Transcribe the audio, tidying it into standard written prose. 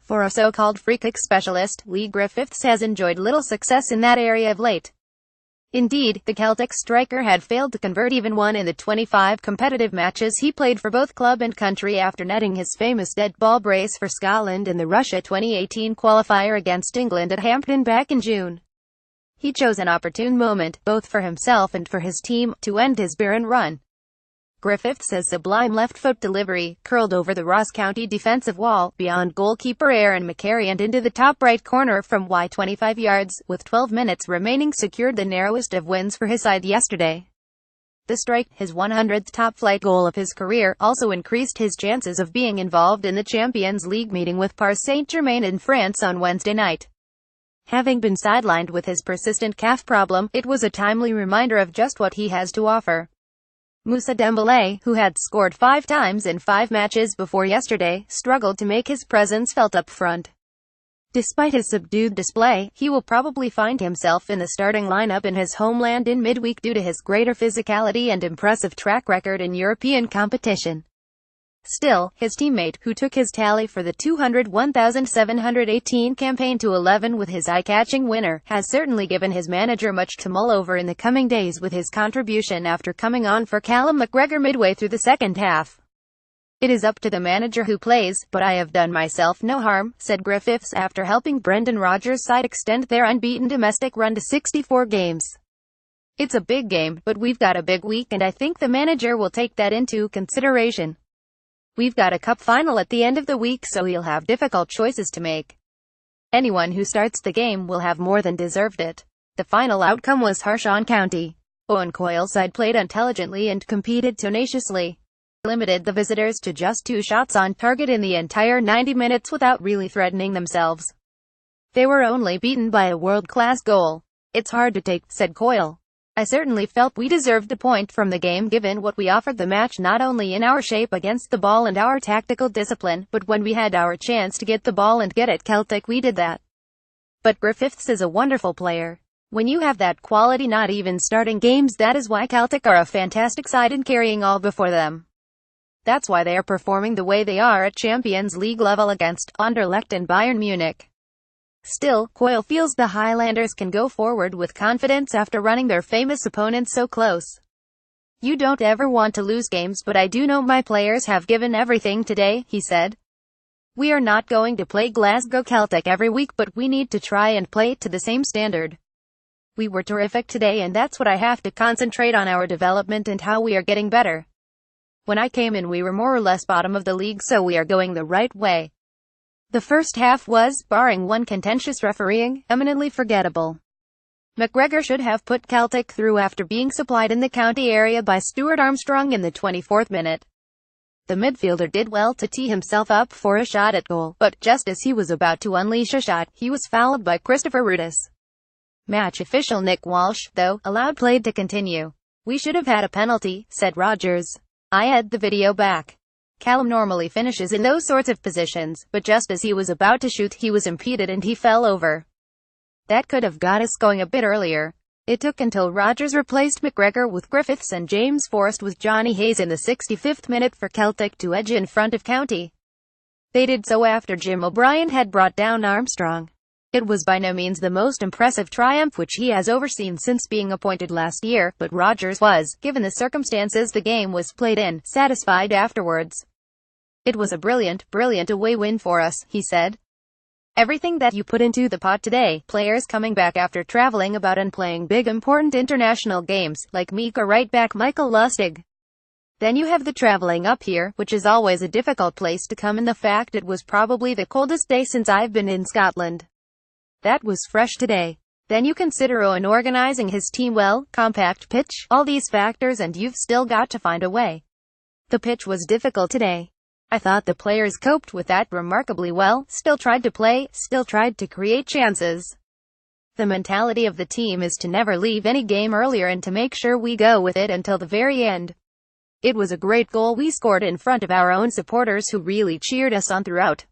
For a so-called free-kick specialist, Leigh Griffiths has enjoyed little success in that area of late. Indeed, the Celtic striker had failed to convert even one in the 25 competitive matches he played for both club and country after netting his famous dead ball brace for Scotland in the Russia 2018 qualifier against England at Hampden back in June. He chose an opportune moment, both for himself and for his team, to end his barren run. Griffiths says Sublime left-foot delivery, curled over the Ross County defensive wall, beyond goalkeeper Aaron McCarry and into the top right corner from 25 yards, with 12 minutes remaining secured the narrowest of wins for his side yesterday. The strike, his 100th top-flight goal of his career, also increased his chances of being involved in the Champions League meeting with Saint-Germain in France on Wednesday night. Having been sidelined with his persistent calf problem, it was a timely reminder of just what he has to offer. Moussa Dembélé, who had scored 5 times in 5 matches before yesterday, struggled to make his presence felt up front. Despite his subdued display, he will probably find himself in the starting lineup in his homeland in midweek due to his greater physicality and impressive track record in European competition. Still, his teammate, who took his tally for the 201,718 campaign to 11 with his eye-catching winner, has certainly given his manager much to mull over in the coming days with his contribution after coming on for Callum McGregor midway through the second half. "It is up to the manager who plays, but I have done myself no harm," said Griffiths after helping Brendan Rodgers' side extend their unbeaten domestic run to 64 games. "It's a big game, but we've got a big week and I think the manager will take that into consideration. We've got a cup final at the end of the week, so he'll have difficult choices to make. Anyone who starts the game will have more than deserved it." The final outcome was harsh on County. Owen Coyle's side played intelligently and competed tenaciously. Limited the visitors to just 2 shots on target in the entire 90 minutes without really threatening themselves. They were only beaten by a world-class goal. "It's hard to take," said Coyle. "I certainly felt we deserved a point from the game given what we offered the match, not only in our shape against the ball and our tactical discipline, but when we had our chance to get the ball and get at Celtic we did that." But Griffiths is a wonderful player. When you have that quality not even starting games, that is why Celtic are a fantastic side and carrying all before them. That's why they are performing the way they are at Champions League level against Anderlecht and Bayern Munich. Still, Coyle feels the Highlanders can go forward with confidence after running their famous opponents so close. "You don't ever want to lose games, but I do know my players have given everything today," he said. "We are not going to play Glasgow Celtic every week, but we need to try and play to the same standard. We were terrific today and that's what I have to concentrate on, our development and how we are getting better. When I came in we were more or less bottom of the league, so we are going the right way." The first half was, barring one contentious refereeing, eminently forgettable. McGregor should have put Celtic through after being supplied in the county area by Stuart Armstrong in the 24th minute. The midfielder did well to tee himself up for a shot at goal, but just as he was about to unleash a shot, he was fouled by Christopher Rudis. Match official Nick Walsh, though, allowed play to continue. "We should have had a penalty," said Rodgers. "I had the video back. Callum normally finishes in those sorts of positions, but just as he was about to shoot, he was impeded and he fell over. That could have got us going a bit earlier." It took until Rodgers replaced McGregor with Griffiths and James Forrest with Johnny Hayes in the 65th minute for Celtic to edge in front of County. They did so after Jim O'Brien had brought down Armstrong. It was by no means the most impressive triumph which he has overseen since being appointed last year, but Rodgers was, given the circumstances the game was played in, satisfied afterwards. "It was a brilliant away win for us," he said. "Everything that you put into the pot today, players coming back after traveling about and playing big important international games, like Mika right back Michael Lustig. Then you have the traveling up here, which is always a difficult place to come, and the fact it was probably the coldest day since I've been in Scotland. That was fresh today. Then you consider Owen organizing his team well, compact pitch, all these factors, and you've still got to find a way. The pitch was difficult today. I thought the players coped with that remarkably well, still tried to play, still tried to create chances. The mentality of the team is to never leave any game earlier and to make sure we go with it until the very end. It was a great goal we scored in front of our own supporters who really cheered us on throughout.